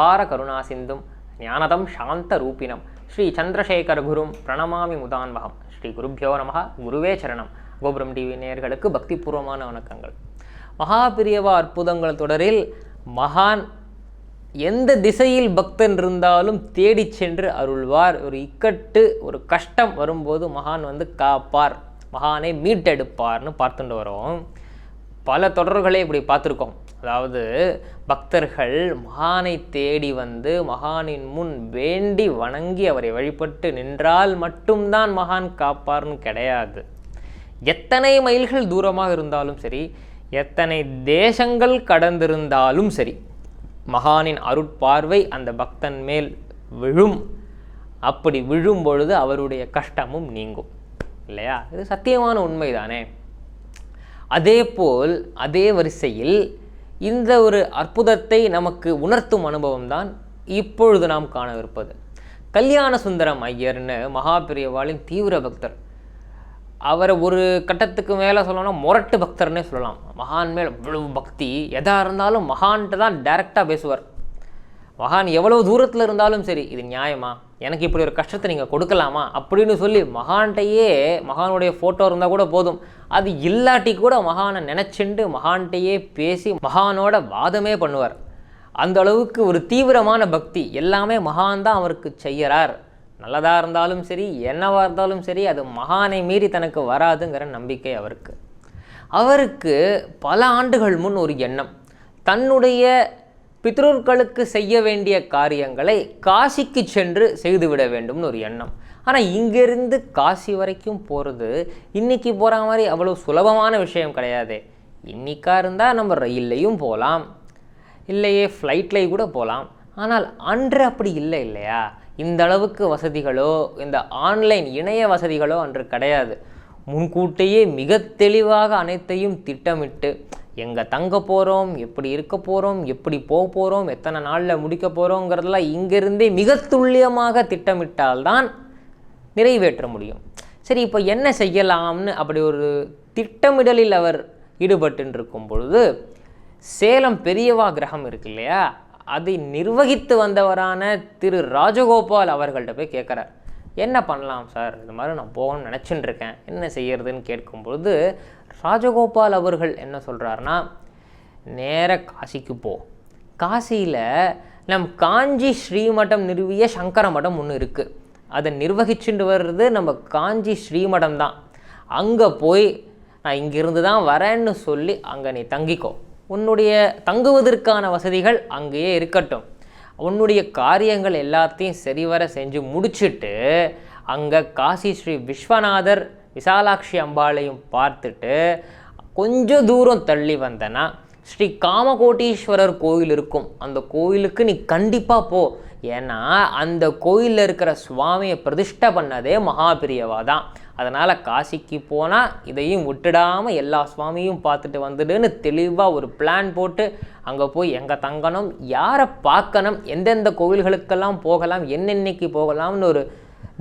அபார கருணா சிந்தும் ஞானதம் சாந்த ரூபினம் ஸ்ரீ சந்திரசேகர குரும் பிரணமாமி முதான்வகம். ஸ்ரீ குருப்யோ நமஹ. குருவே சரணம். கோபுரம் டிவி நேயர்களுக்கு பக்திபூர்வமான வணக்கங்கள். மகாபிரியவா அற்புதங்கள் தொடரில் மகான் எந்த திசையில் பக்தன் இருந்தாலும் தேடி சென்று அருள்வார். ஒரு இக்கட்டு ஒரு கஷ்டம் வரும்போது மகான் காப்பார், மகானை மீட்டெடுப்பார்னு பார்த்துட்டு வரோம். பல தொடர்களை இப்படி பார்த்துருக்கோம். அதாவது பக்தர்கள் மகானை தேடி மகானின் முன் வேண்டி வணங்கி அவரை வழிபட்டு நின்றால் மட்டும்தான் மகான் காப்பார்னு கிடையாது. எத்தனை மைல்கள் தூரமாக இருந்தாலும் சரி, எத்தனை தேசங்கள் கடந்திருந்தாலும் சரி, மகானின் அருட்பார்வை அந்த பக்தன் மேல் விழும். அப்படி விழும் பொழுது அவருடைய கஷ்டமும் நீங்கும் இல்லையா? இது சத்தியமான உண்மைதானே. அதேபோல் அதே வரிசையில் இந்த ஒரு அற்புதத்தை நமக்கு உணர்த்தும் அனுபவம் தான் இப்பொழுது நாம் காணவிருப்பது. கல்யாண சுந்தரம் ஐயர்னு மகாபிரியவாளின் தீவிர பக்தர். அவரை ஒரு கட்டத்துக்கு மேலே சொல்லணும்னா முரட்டு பக்தர்னே சொல்லலாம். மகான் மேல் இவ்வளவு பக்தி, எதாக இருந்தாலும் மகான்ட்டு தான் டைரெக்டாக பேசுவார். மகான் எவ்வளோ தூரத்தில் இருந்தாலும் சரி, இது நியாயமா, எனக்கு இப்படி ஒரு கஷ்டத்தை நீங்கள் கொடுக்கலாமா அப்படின்னு சொல்லி மகான்கிட்டையே, மகானுடைய ஃபோட்டோ இருந்தால் கூட போதும், அது இல்லாட்டி கூட மகானை நினச்சிண்டு மகான்கிட்டையே பேசி மகானோட வாதமே பண்ணுவார். அந்த அளவுக்கு ஒரு தீவிரமான பக்தி. எல்லாமே மகான் தான் அவருக்கு செய்யறார். நல்லதாக இருந்தாலும் சரி, என்னவாக இருந்தாலும் சரி, அது மகானை மீறி தனக்கு வராதுங்கிற நம்பிக்கை அவருக்கு. அவருக்கு பல ஆண்டுகள் முன் ஒரு எண்ணம், தன்னுடைய பித்ருக்களுக்கு செய்ய வேண்டிய காரியங்களை காசிக்கு சென்று செய்துவிட வேண்டும்னு ஒரு எண்ணம். ஆனால் இங்கேருந்து காசி வரைக்கும் போகிறது இன்றைக்கி போகிற மாதிரி அவ்வளோ சுலபமான விஷயம் கிடையாது. இன்றைக்காக இருந்தால் நம்ம ரயில்லையும் போகலாம், இல்லையே ஃப்ளைட்லேயும் கூட போகலாம். ஆனால் அன்று அப்படி இல்லை இல்லையா? இந்த அளவுக்கு வசதிகளோ இந்த ஆன்லைன் இணைய வசதிகளோ அன்று கிடையாது. முன்கூட்டியே மிக தெளிவாக அனைத்தையும் திட்டமிட்டு எங்கே தங்க போகிறோம், எப்படி இருக்க போகிறோம், எப்படி போக போகிறோம், எத்தனை நாளில் முடிக்க போகிறோங்கிறதெல்லாம் இங்கிருந்தே மிக துல்லியமாக திட்டமிட்டால்தான் நிறைவேற்ற முடியும். சரி, இப்போ என்ன செய்யலாம்னு அப்படி ஒரு திட்டமிடலில் அவர் ஈடுபட்டு இருக்கும் பொழுது சேலம் பெரியவா கிரகம் இருக்கு இல்லையா, அதை நிர்வகித்து வந்தவரான திரு ராஜகோபால் அவர்கள்ட்ட போய் கேட்குறார், என்ன பண்ணலாம் சார், இது மாதிரி நான் போகணும்னு நினச்சின்னு இருக்கேன், என்ன செய்யறதுன்னு கேட்கும்பொழுது ராஜகோபால் அவர்கள் என்ன சொல்கிறாருன்னா, நேர காசிக்கு போ. காசியில் நம் காஞ்சி ஸ்ரீமடம் நிறுவிய சங்கர மடம் ஒன்று இருக்குது. அதை நிர்வகிச்சுட்டு வர்றது நம்ம காஞ்சி ஸ்ரீமடம் தான். அங்கே போய் நான் இங்கிருந்து தான் வரேன்னு சொல்லி அங்கே நீ தங்கிக்கோ. உன்னுடைய தங்குவதற்கான வசதிகள் அங்கேயே இருக்கட்டும். உன்னுடைய காரியங்கள் எல்லாத்தையும் சரிவர செஞ்சு முடிச்சுட்டு அங்கே காசி ஸ்ரீ விஸ்வநாதர் விசாலாட்சி அம்பாளையும் பார்த்துட்டு கொஞ்சம் தூரம் தள்ளி வந்தனா ஸ்ரீ காமகோட்டீஸ்வரர் கோயில் இருக்கும். அந்த கோயிலுக்கு நீ கண்டிப்பாக போ. ஏன்னா அந்த கோயிலில் இருக்கிற சுவாமியை பிரதிஷ்டை பண்ணதே மகாபிரியவா தான். அதனால் காசிக்கு போனால் இதையும் விட்டுடாமல் எல்லா சுவாமியும் பார்த்துட்டு வந்துடுன்னு தெளிவாக ஒரு பிளான் போட்டு அங்கே போய் எங்கே தங்கணும், யாரை பார்க்கணும், எந்தெந்த கோவில்களுக்கெல்லாம் போகலாம், என்னென்னைக்கு போகலாம்னு ஒரு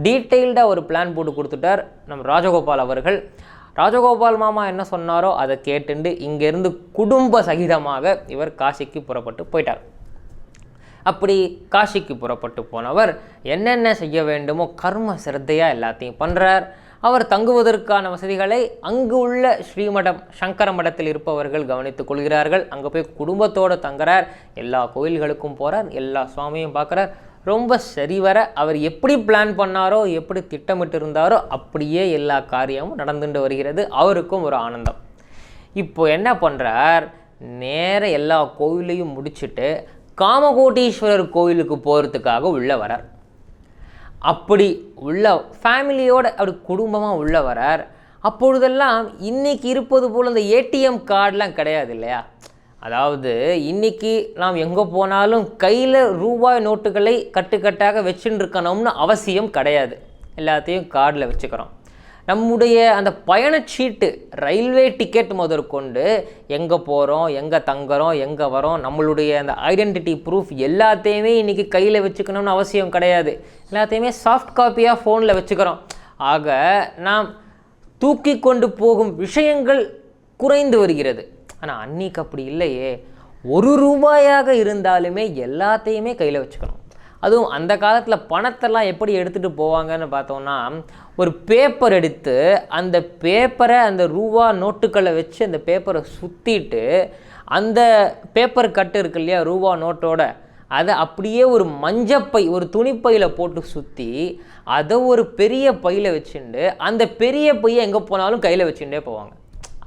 டீட்டெயில்டாக ஒரு பிளான் போட்டு கொடுத்துட்டார் நம்ம ராஜகோபால் அவர்கள். ராஜகோபால் மாமா என்ன சொன்னாரோ அதை கேட்டுண்டு இங்கேருந்து குடும்ப சகிதமாக இவர் காசிக்கு புறப்பட்டு போயிட்டார். அப்படி காசிக்கு புறப்பட்டு போனவர் என்னென்ன செய்ய வேண்டுமோ கர்ம சிரத்தையாக எல்லாத்தையும் பண்ணுறார். அவர் தங்குவதற்கான வசதிகளை அங்கு உள்ள ஸ்ரீமடம் சங்கர மடத்தில் இருப்பவர்கள் கவனித்துக் கொள்கிறார்கள். அங்கே போய் குடும்பத்தோடு தங்குறார். எல்லா கோயில்களுக்கும் போகிறார், எல்லா சுவாமியும் பார்க்குறார். ரொம்ப சரிவர அவர் எப்படி பிளான் பண்ணாரோ, எப்படி திட்டமிட்டு இருந்தாரோ அப்படியே எல்லா காரியமும் நடந்துட்டு வருகிறது. அவருக்கும் ஒரு ஆனந்தம். இப்போ என்ன பண்ணுறார், நேர எல்லா கோயிலையும் முடிச்சுட்டு காமகோட்டீஸ்வரர் கோயிலுக்கு போகிறதுக்காக உள்ளே வரார். அப்படி உள்ள ஃபேமிலியோடு அப்படி குடும்பமாக உள்ளே வரார். அப்பொழுதெல்லாம் இன்றைக்கி இருப்பது போல் அந்த ஏடிஎம் கார்டெலாம் கிடையாது இல்லையா? அதாவது இன்றைக்கி நாம் எங்கே போனாலும் கையில் ரூபாய் நோட்டுகளை கட்டுக்கட்டாக வச்சுன்னு இருக்கணும்னு அவசியம் கிடையாது. எல்லாத்தையும் கார்டில் வச்சுக்கிறோம். நம்முடைய அந்த பயணச்சீட்டு, ரயில்வே டிக்கெட் முதற்கொண்டு எங்கே போகிறோம், எங்கே தங்குறோம், எங்கே வரோம், நம்மளுடைய அந்த ஐடென்டிட்டி ப்ரூஃப் எல்லாத்தையுமே இன்றைக்கி கையில் வச்சுக்கணும்னு அவசியம் கிடையாது. எல்லாத்தையுமே சாஃப்ட் காப்பியாக ஃபோனில் வச்சுக்கிறோம். ஆக நாம் தூக்கி கொண்டு போகும் விஷயங்கள் குறைந்து வருகிறது. ஆனால் அன்றைக்கி அப்படி இல்லையே. ஒரு ரூபாயாக இருந்தாலுமே எல்லாத்தையுமே கையில் வச்சுக்கணும். அதுவும் அந்த காலத்தில் பணத்தெல்லாம் எப்படி எடுத்துகிட்டு போவாங்கன்னு பார்த்தோம்னா, ஒரு பேப்பர் எடுத்து அந்த பேப்பரை அந்த ரூபா நோட்டுக்களை வச்சு அந்த பேப்பரை சுற்றிட்டு அந்த பேப்பர் கட்டு இருக்கு இல்லையா ரூபா நோட்டோட, அதை அப்படியே ஒரு மஞ்சப்பை ஒரு துணிப்பையில் போட்டு சுற்றி அதை ஒரு பெரிய பையில் வச்சுட்டு அந்த பெரிய பையை எங்கே போனாலும் கையில் வச்சுட்டே போவாங்க.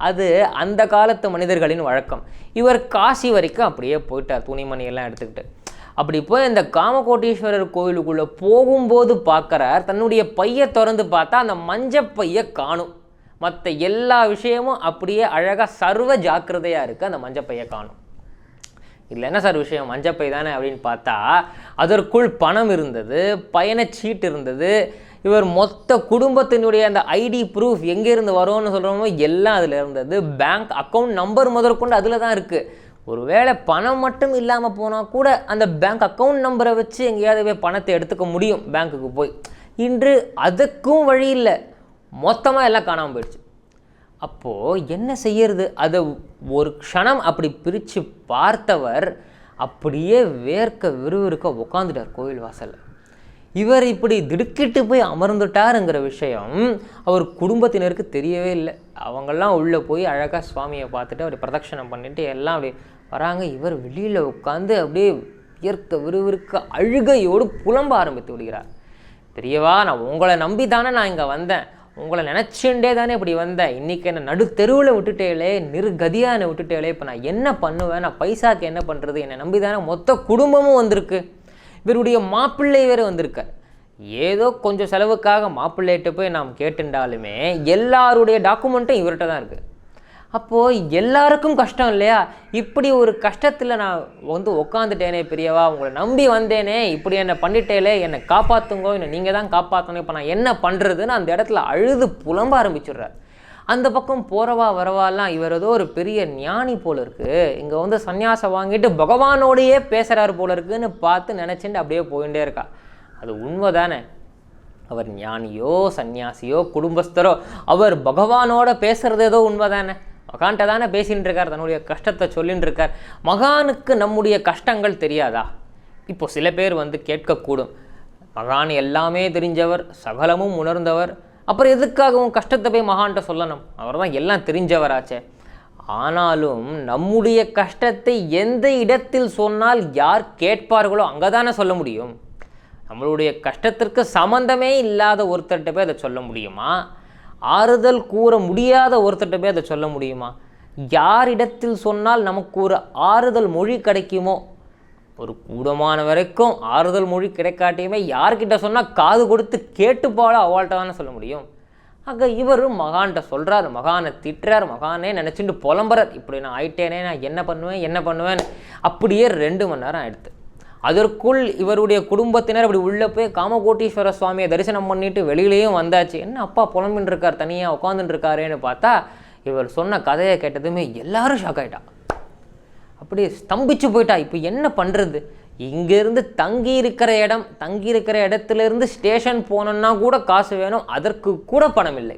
அது அந்த காலத்து மனிதர்களின் வழக்கம். இவர் காசி வரைக்கும் அப்படியே போயிட்டார் துணிமணியெல்லாம் எடுத்துக்கிட்டு. அப்படி போய் இந்த காமகோட்டீஸ்வரர் கோவிலுக்குள்ளே போகும்போது பார்க்குறார், தன்னுடைய பையை திறந்து பார்த்தா அந்த மஞ்சப்பையை காணும். மற்ற எல்லா விஷயமும் அப்படியே அழகாக சர்வ ஜாக்கிரதையாக இருக்குது, அந்த மஞ்சப்பையை காணும். இதில் என்ன சார் விஷயம், மஞ்சப்பை தானே அப்படின்னு பார்த்தா அதற்குள் பணம் இருந்தது, பயணச்சீட்டு இருந்தது, இவர் மொத்த குடும்பத்தினுடைய அந்த ஐடி ப்ரூஃப் எங்கேருந்து வரோன்னு சொல்கிறோமோ எல்லாம் அதில் இருந்தது, பேங்க் அக்கௌண்ட் நம்பர் முதற்கொண்டு அதில் தான் இருக்குது. ஒருவேளை பணம் மட்டும் இல்லாமல் போனால் கூட அந்த பேங்க் அக்கௌண்ட் நம்பரை வச்சு எங்கேயாவது போய் பணத்தை எடுத்துக்க முடியும் பேங்க்குக்கு போய். இன்று அதுக்கும் வழி இல்லை, மொத்தமாக எல்லாம் காணாமல் போயிடுச்சு. அப்போது என்ன செய்யறது? அதை ஒரு க்ஷணம் அப்படி பிரித்து பார்த்தவர் அப்படியே வேர்க்க விறுவிறுக்க உட்காந்துட்டார் கோவில் வாசலில். இவர் இப்படி திடுக்கிட்டு போய் அமர்ந்துட்டாருங்கிற விஷயம் அவர் குடும்பத்தினருக்கு தெரியவே இல்லை. அவங்கெல்லாம் உள்ளே போய் அழகாக சுவாமியை பார்த்துட்டு அப்படி பிரதட்சணம் பண்ணிவிட்டு எல்லாம் அப்படி வராங்க. இவர் வெளியில் உட்காந்து அப்படியே வியர்க்க விறுவிறுக்க அழுகையோடு புலம்ப ஆரம்பித்து விடுகிறார். பெரியவா, நான் உங்களை நம்பி தானே நான் இங்கே வந்தேன், உங்களை நினச்சிண்டே தானே இப்படி வந்தேன், இன்றைக்கி என்னை நடு தெருவில் விட்டுட்டேலே, நிர்கதியாக என்னை விட்டுட்டேலே, இப்போ நான் என்ன பண்ணுவேன், நான் பைசாக்கு என்ன பண்ணுறது, என்னை நம்பி தானே மொத்த குடும்பமும் வந்திருக்கு, இவருடைய மாப்பிள்ளை வேறு வந்திருக்கார். ஏதோ கொஞ்சம் செலவுக்காக மாப்பிள்ளைகிட்ட போய் நாம் கேட்டுண்டாலுமே எல்லாருடைய டாக்குமெண்ட்டும் இவர்கிட்ட தான் இருக்குது. அப்போது எல்லாருக்கும் கஷ்டம் இல்லையா? இப்படி ஒரு கஷ்டத்தில் நான் உட்காந்துட்டேனே பெரியவா, உங்களை நம்பி வந்தேனே, இப்படி என்னை பண்ணிட்டேலே, என்னை காப்பாற்றுங்கோ, என்னை நீங்கள் தான் காப்பாற்றணும், இப்போ நான் என்ன பண்ணுறதுன்னு அந்த இடத்துல அழுது புலம்ப ஆரம்பிச்சிடுறார். அந்த பக்கம் போகிறவா வரவாலாம் இவர் ஏதோ ஒரு பெரிய ஞானி போல இருக்குது, இங்கே சன்னியாசம் வாங்கிட்டு பகவானோடையே பேசுகிறாரு போல இருக்குன்னு பார்த்து நினச்சிட்டு அப்படியே போயிட்டே இருக்கா. அது உண்மை தானே? அவர் ஞானியோ சன்னியாசியோ குடும்பஸ்தரோ அவர் பகவானோட பேசுகிறது ஏதோ உண்மை தானே? மகான்கிட்ட தானே பேசின்னு இருக்கார், தன்னுடைய கஷ்டத்தை சொல்லின்னு இருக்கார். மகானுக்கு நம்முடைய கஷ்டங்கள் தெரியாதா? இப்போ சில பேர் கேட்கக்கூடும், மகான் எல்லாமே தெரிஞ்சவர், சகலமும் உணர்ந்தவர், அப்புறம் எதுக்காகவும் கஷ்டத்தை போய் மகான்கிட்ட சொல்லணும், அவர் தான் எல்லாம் தெரிஞ்சவராச்சே. ஆனாலும் நம்முடைய கஷ்டத்தை எந்த இடத்தில் சொன்னால் யார் கேட்பார்களோ அங்கே தானே சொல்ல முடியும். நம்மளுடைய கஷ்டத்திற்கு சம்பந்தமே இல்லாத ஒருத்தர்கிட்ட போய் அதை சொல்ல முடியுமா? ஆறுதல் கூற முடியாத ஒருத்தர்கிட்ட போய் அதை சொல்ல முடியுமா? யாரிடத்தில் சொன்னால் நமக்கு ஒரு ஆறுதல் மொழி கிடைக்குமோ, ஒரு கூடமான வரைக்கும் ஆறுதல் மொழி கிடைக்காட்டியுமே யார்கிட்ட சொன்னால் காது கொடுத்து கேட்டு போல அவள்கிட்ட தானே சொல்ல முடியும். ஆக இவரும் மகான்கிட்ட சொல்கிறார், மகானை திட்டுறார், மகானே நினச்சிட்டு புலம்புறார், இப்படி நான் ஆயிட்டேனே, நான் என்ன பண்ணுவேன். அப்படியே 2 மணி நேரம் ஆயிடுது. அதற்குள் இவருடைய குடும்பத்தினர் அப்படி உள்ளே போய் காமகோட்டீஸ்வர சுவாமியை தரிசனம் பண்ணிட்டு வெளியிலேயும் வந்தாச்சு. என்ன அப்பா புலம்பின்னு இருக்கார், தனியாக உட்காந்துட்டு இருக்காருன்னு பார்த்தா இவர் சொன்ன கதையை கேட்டதுமே எல்லாரும் ஷாக் ஆகிட்டா, அப்படி ஸ்தம்பிச்சு போயிட்டா. இப்போ என்ன பண்ணுறது? இங்கேருந்து தங்கி இருக்கிற இடத்துலேருந்து ஸ்டேஷன் போனோன்னா கூட காசு வேணும், அதற்கு கூட பணம் இல்லை.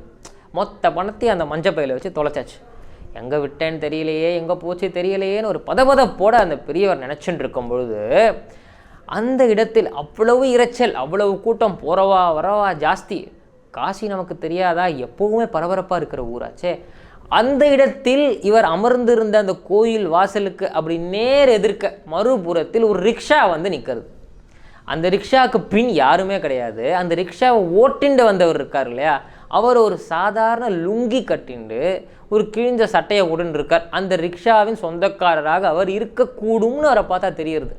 மொத்த பணத்தையும் அந்த மஞ்சப்பையில் வச்சு தொலைச்சாச்சு. எங்கே விட்டேன்னு தெரியலையே, எங்கே போச்சு தெரியலையேன்னு ஒரு பதபதப்போட அந்த பெரியவர் நினச்சிட்டு இருக்கும் பொழுது அந்த இடத்தில் அவ்வளவு இரைச்சல், அவ்வளவு கூட்டம், போகிறவா வரவா ஜாஸ்தி. காசி நமக்கு தெரியாதா, எப்போவுமே பரபரப்பாக இருக்கிற ஊராச்சே. அந்த இடத்தில் இவர் அமர்ந்திருந்த அந்த கோயில் வாசலுக்கு அப்படி நேர் எதிர்க்க மறுபுறத்தில் ஒரு ரிக்ஷா நிற்கிறது. அந்த ரிக்ஷாவுக்கு பின் யாருமே கிடையாது. அந்த ரிக்ஷாவை ஓட்டிண்டு வந்தவர் இருக்கார் இல்லையா, அவர் ஒரு சாதாரண லுங்கி கட்டிண்டு ஒரு கிழிஞ்ச சட்டையை உடன் இருக்கார். அந்த ரிக்ஷாவின் சொந்தக்காரராக அவர் இருக்கக்கூடும்னு அவரை பார்த்தா தெரியுது.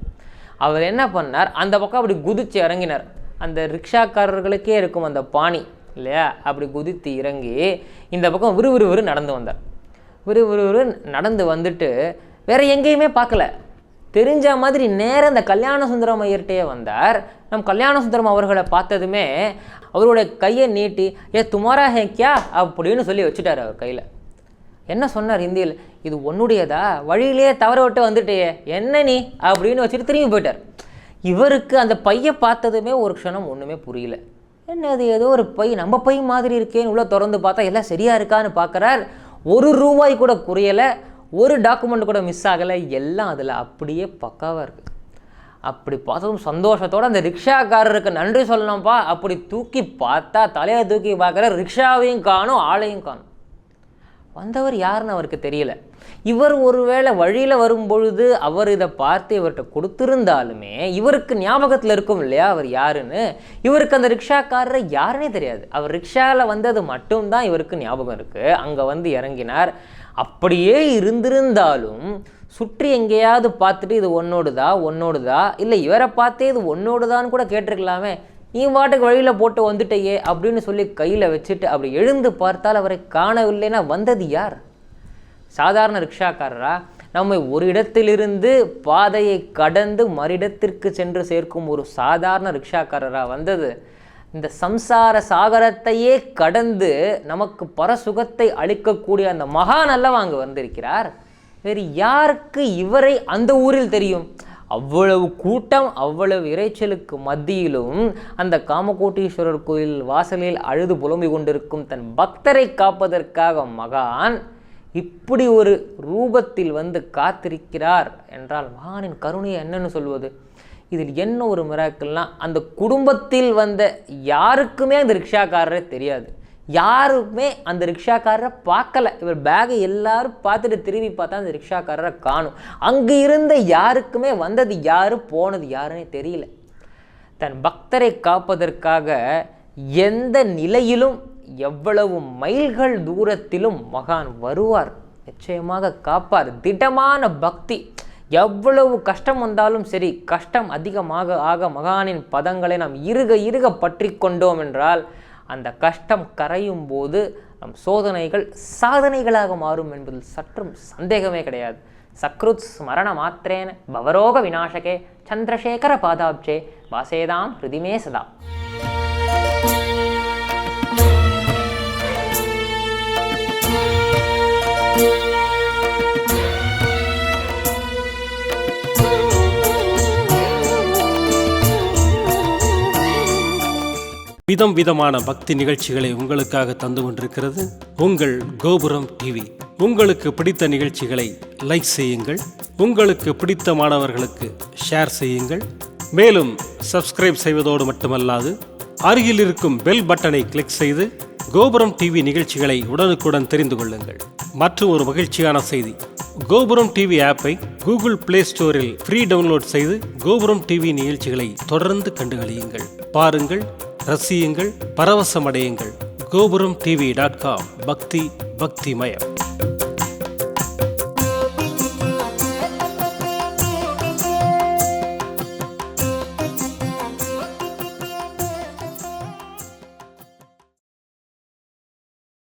அவர் என்ன பண்ணார், அந்த பக்கம் அப்படி குதித்து இறங்கினார். அந்த ரிக்ஷாக்காரர்களுக்கே இருக்கும் அந்த பாணி இல்லையா, அப்படி குதித்து இறங்கி இந்த பக்கம் விறுவிறுவிறு நடந்து வந்தார். விறுவிறுவிறு நடந்து வந்துட்டு வேற எங்கேயுமே பார்க்கல, தெரிஞ்ச மாதிரி நேரம் அந்த கல்யாண சுந்தரம் ஐயர்கிட்டே வந்தார். நம் கல்யாண சுந்தரம் அவர்களை பார்த்ததுமே அவருடைய கையை நீட்டி துமாரா ஹே கியா அப்படின்னு சொல்லி வச்சுட்டார் அவர் கையில். என்ன சொன்னார் ஹிந்தியில், இது உன்னுடையதா, வழியிலே தவற விட்டு வந்துட்டே, என்ன நீ அப்படின்னு வச்சுட்டு திரும்பி போயிட்டார். இவருக்கு அந்த பையை பார்த்ததுமே ஒரு க்ஷணம் ஒன்றுமே புரியல. என்னது, ஏதோ ஒரு பை, நம்ம பை மாதிரி இருக்கேன்னு உள்ளே திறந்து பார்த்தா எல்லாம் சரியாக இருக்கான்னு பார்க்குறார். 1 ரூபாய் கூட குறையலை. ஒரு டாக்குமெண்ட் கூட மிஸ் ஆகலை, எல்லாம் அதில் அப்படியே பக்காவாக இருக்குது. அப்படி பார்த்ததும் சந்தோஷத்தோடு அந்த ரிக்ஷாக்காரருக்கு நன்றி சொல்லணும்ப்பா. அப்படி தூக்கி பார்த்தா, தலையை தூக்கி பார்க்குற ரிக்ஷாவையும் காணும், ஆளையும் காணும். வந்தவர் யாருன்னு அவருக்கு தெரியல. இவர் ஒருவேளை வழியில் வரும்பொழுது அவர் இதை பார்த்து இவர்கிட்ட கொடுத்துருந்தாலுமே இவருக்கு ஞாபகத்தில் இருக்கும் இல்லையா அவர் யாருன்னு. இவருக்கு அந்த ரிக்ஷாக்காரரை யாருன்னே தெரியாது. அவர் ரிக்ஷாவில் வந்தது மட்டும்தான் இவருக்கு ஞாபகம் இருக்குது. அங்கே வந்து இறங்கினார். அப்படியே இருந்திருந்தாலும் சுற்றி எங்கேயாவது பார்த்துட்டு இது ஒன்னோடுதா இல்லை இவரை பார்த்தே இது ஒன்னோடுதான்னு கூட கேட்டிருக்கலாமே. நீ பாட்டுக்கு வழியில் போட்டு வந்துட்டையே அப்படின்னு சொல்லி கையில் வச்சுட்டு அப்படி எழுந்து பார்த்தால் அவரை காணவில்லைன்னா வந்தது யார்? சாதாரண ரிக்ஷாக்காரரா? நம்மை ஒரு இடத்திலிருந்து பாதையை கடந்து மறிடத்திற்கு சென்று சேர்க்கும் ஒரு சாதாரண ரிக்ஷாக்காரரா வந்தது? இந்த சம்சார சாகரத்தையே கடந்து நமக்கு பரசுகத்தை அளிக்கக்கூடிய அந்த மகான் அல்லவா அங்கே வந்திருக்கிறார். வேறு யாருக்கு இவரை அந்த ஊரில் தெரியும்? அவ்வளவு கூட்டம், அவ்வளவு இறைச்சலுக்கு மத்தியிலும் அந்த காமகோட்டீஸ்வரர் கோயில் வாசலில் அழுது புலம்பிக் கொண்டிருக்கும் தன் பக்தரை காப்பதற்காக மகான் இப்படி ஒரு ரூபத்தில் வந்து காத்திருக்கிறார் என்றால் மகானின் கருணையை என்னன்னு சொல்வது? இதில் என்ன ஒரு மிராக்கிள்னா, அந்த குடும்பத்தில் வந்த யாருக்குமே அந்த ரிக்ஷாக்காரரே தெரியாது. யாருமே அந்த ரிக்ஷாக்காரரை பார்க்கல. இவர் பேகை எல்லாரும் பார்த்துட்டு திரும்பி பார்த்தா அந்த ரிக்ஷாக்காரரை காணும். அங்கே இருந்த யாருக்குமே வந்தது யாரு போனது யாருன்னே தெரியல. தன் பக்தரை காப்பதற்காக எந்த நிலையிலும் எவ்வளவு மைல்கள் தூரத்திலும் மகான் வருவார், நிச்சயமாக காப்பார். திடமான பக்தி. எவ்வளவு கஷ்டம் வந்தாலும் சரி, கஷ்டம் அதிகமாக ஆக மகானின் பதங்களை நாம் இறுக பற்றி கொண்டோம் என்றால் அந்த கஷ்டம் கரையும் போது நம் சோதனைகள் சாதனைகளாக மாறும் என்பதில் சற்றும் சந்தேகமே கிடையாது. சக்ருத் ஸ்மரண மாத்திரேன பவரோக விநாசகே சந்திரசேகர பாதாப்ஜே வாசேதாம் ஹிருதிமே சதா. விதம் விதமான பக்தி நிகழ்ச்சிகளை உங்களுக்காக தந்து கொண்டிருக்கிறது உங்கள் கோபுரம் டிவி. உங்களுக்கு பிடித்த நிகழ்ச்சிகளை லைக் செய்யுங்கள், உங்களுக்கு பிடித்த மாணவர்களுக்கு ஷேர் செய்யுங்கள். மேலும் சப்ஸ்கிரைப் செய்வதோடு மட்டுமல்லாது அருகில் இருக்கும் பெல் பட்டனை கிளிக் செய்து கோபுரம் டிவி நிகழ்ச்சிகளை உடனுக்குடன் தெரிந்து கொள்ளுங்கள். மற்றும் ஒரு மகிழ்ச்சியான செய்தி, கோபுரம் டிவி ஆப்பை கூகுள் பிளே ஸ்டோரில் ஃப்ரீ டவுன்லோட் செய்து கோபுரம் டிவி நிகழ்ச்சிகளை தொடர்ந்து கண்டுகளியுங்கள், பாருங்கள், ரசியுங்கள், பரவசமடையுங்கள். gopuramtv.com பக்தி பக்திமயம்.